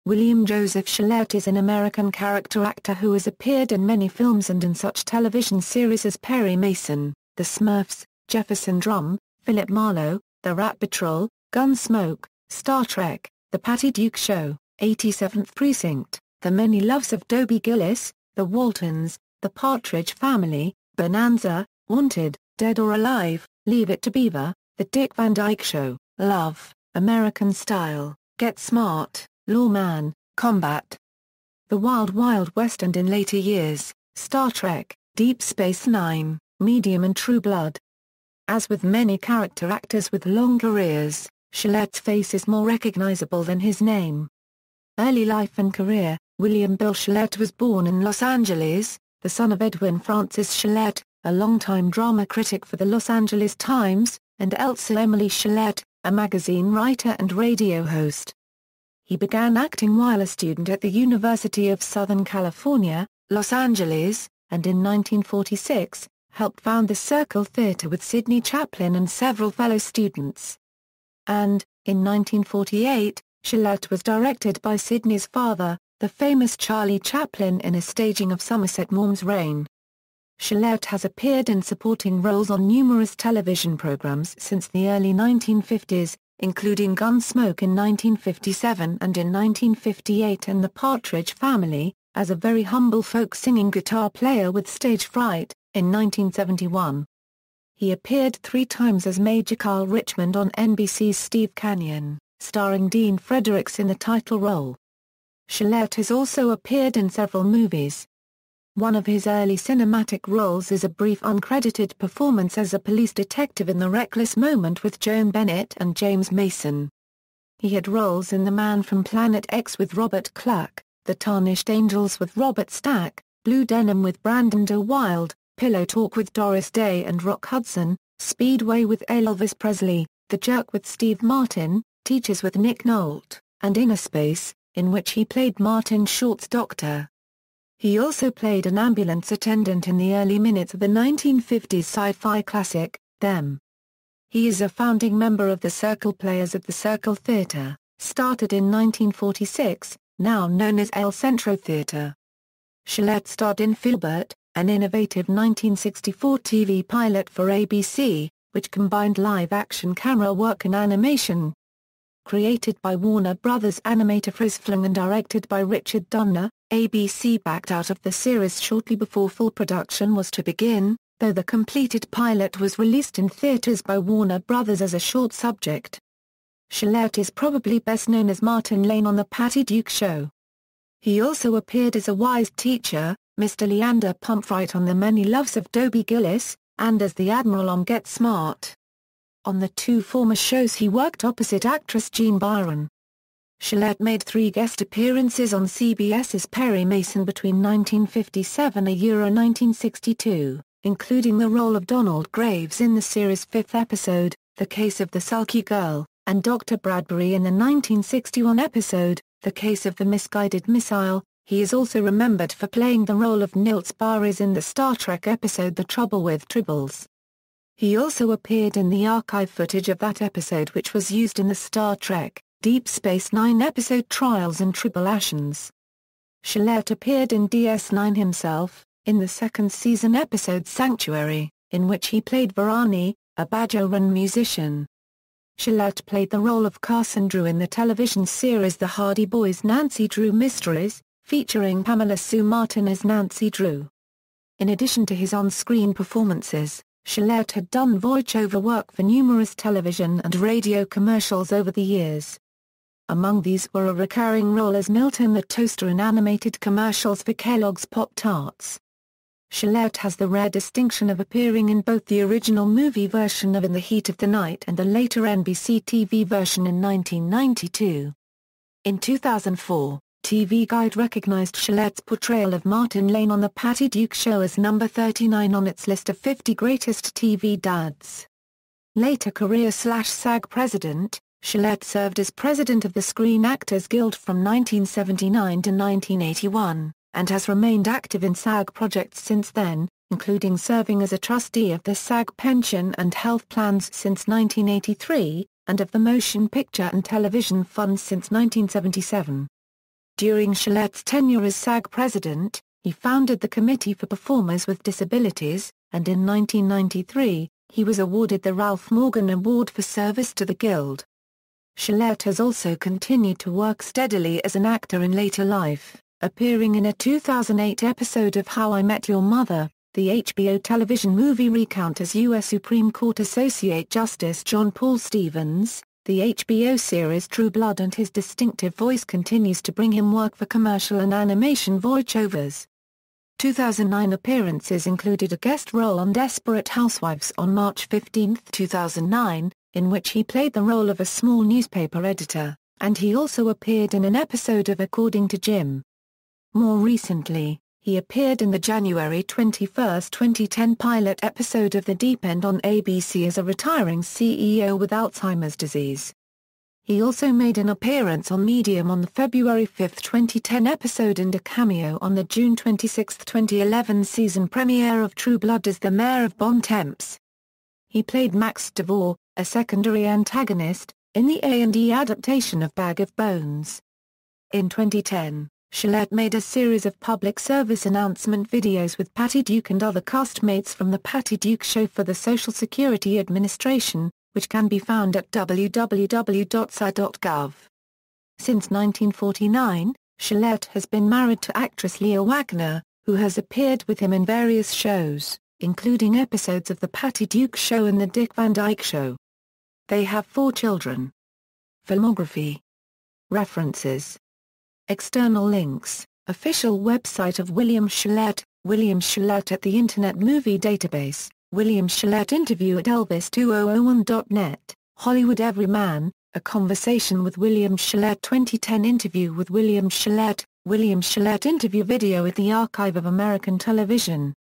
William Joseph Schallert is an American character actor who has appeared in many films and in such television series as Perry Mason, The Smurfs, Jefferson Drum, Philip Marlowe, The Rat Patrol, Gunsmoke, Star Trek, The Patty Duke Show, 87th Precinct, The Many Loves of Dobie Gillis, The Waltons, The Partridge Family, Bonanza, Wanted, Dead or Alive, Leave It to Beaver, The Dick Van Dyke Show, Love, American Style, Get Smart, Lawman, Combat, The Wild Wild West, and in later years, Star Trek, Deep Space Nine, Medium and True Blood. As with many character actors with long careers, Schallert's face is more recognizable than his name. Early life and career: William Bill Schallert was born in Los Angeles, the son of Edwin Francis Schallert, a longtime drama critic for the Los Angeles Times, and Elsa Emily Schallert, a magazine writer and radio host. He began acting while a student at the University of Southern California, Los Angeles, and in 1946, helped found the Circle Theatre with Sidney Chaplin and several fellow students. And, in 1948, Schallert was directed by Sidney's father, the famous Charlie Chaplin, in a staging of Somerset Maugham's Reign. Schallert has appeared in supporting roles on numerous television programs since the early 1950s, including Gunsmoke in 1957 and in 1958 and The Partridge Family, as a very humble folk-singing guitar player with stage fright, in 1971. He appeared 3 times as Major Carl Richmond on NBC's Steve Canyon, starring Dean Fredericks in the title role. Schallert has also appeared in several movies. One of his early cinematic roles is a brief uncredited performance as a police detective in The Reckless Moment with Joan Bennett and James Mason. He had roles in The Man from Planet X with Robert Cluck, The Tarnished Angels with Robert Stack, Blue Denim with Brandon De Wilde, Pillow Talk with Doris Day and Rock Hudson, Speedway with Elvis Presley, The Jerk with Steve Martin, Teachers with Nick Nolte, and Inner Space, in which he played Martin Short's doctor. He also played an ambulance attendant in the early minutes of the 1950s sci-fi classic, Them. He is a founding member of the Circle Players at the Circle Theatre, started in 1946, now known as El Centro Theatre. Schallert starred in Filbert, an innovative 1964 TV pilot for ABC, which combined live-action camera work and animation. Created by Warner Brothers animator Fritz Flung and directed by Richard Donner, ABC backed out of the series shortly before full production was to begin, though the completed pilot was released in theaters by Warner Brothers as a short subject. Schallert is probably best known as Martin Lane on The Patty Duke Show. He also appeared as a wise teacher, Mr. Leander Pumphrey on The Many Loves of Dobie Gillis, and as the Admiral on Get Smart. On the 2 former shows he worked opposite actress Jean Byron. Schallert made 3 guest appearances on CBS's Perry Mason between 1957 and 1962, including the role of Donald Graves in the series' 5th episode, The Case of the Sulky Girl, and Dr. Bradbury in the 1961 episode, The Case of the Misguided Missile. He is also remembered for playing the role of Nils Baris in the Star Trek episode The Trouble with Tribbles. He also appeared in the archive footage of that episode which was used in the Star Trek, Deep Space Nine episode Trials and Tribulations. Schallert appeared in DS9 himself, in the 2nd season episode Sanctuary, in which he played Varani, a Bajoran musician. Schallert played the role of Carson Drew in the television series The Hardy Boys' Nancy Drew Mysteries, featuring Pamela Sue Martin as Nancy Drew. In addition to his on-screen performances, Schallert had done voice-over work for numerous television and radio commercials over the years. Among these were a recurring role as Milton the Toaster in animated commercials for Kellogg's Pop-Tarts. Schallert has the rare distinction of appearing in both the original movie version of In the Heat of the Night and the later NBC TV version in 1992. In 2004, TV Guide recognized Schallert's portrayal of Martin Lane on The Patty Duke Show as number 39 on its list of 50 greatest TV dads. Later career/SAG president, Schallert served as president of the Screen Actors Guild from 1979 to 1981, and has remained active in SAG projects since then, including serving as a trustee of the SAG Pension and Health Plans since 1983, and of the Motion Picture and Television Fund since 1977. During Schallert's tenure as SAG president, he founded the Committee for Performers with Disabilities, and in 1993, he was awarded the Ralph Morgan Award for service to the Guild. Schallert has also continued to work steadily as an actor in later life, appearing in a 2008 episode of How I Met Your Mother, the HBO television movie recount as U.S. Supreme Court Associate Justice John Paul Stevens. The HBO series True Blood, and his distinctive voice continues to bring him work for commercial and animation voiceovers. 2009 appearances included a guest role on Desperate Housewives on March 15, 2009, in which he played the role of a small newspaper editor, and he also appeared in an episode of According to Jim. More recently, he appeared in the January 21, 2010 pilot episode of The Deep End on ABC as a retiring CEO with Alzheimer's disease. He also made an appearance on Medium on the February 5, 2010 episode and a cameo on the June 26, 2011 season premiere of True Blood as the mayor of Bon Temps. He played Max DeVore, a secondary antagonist, in the A&E adaptation of Bag of Bones. In 2010, Schallert made a series of public service announcement videos with Patty Duke and other castmates from The Patty Duke Show for the Social Security Administration, which can be found at www.sa.gov. Since 1949, Schallert has been married to actress Leah Wagner, who has appeared with him in various shows, including episodes of The Patty Duke Show and The Dick Van Dyke Show. They have 4 children. Filmography. References. External links, official website of William Schallert, William Schallert at the Internet Movie Database, William Schallert interview at Elvis2001.net, Hollywood Everyman, A Conversation with William Schallert 2010 interview with William Schallert interview video at the Archive of American Television.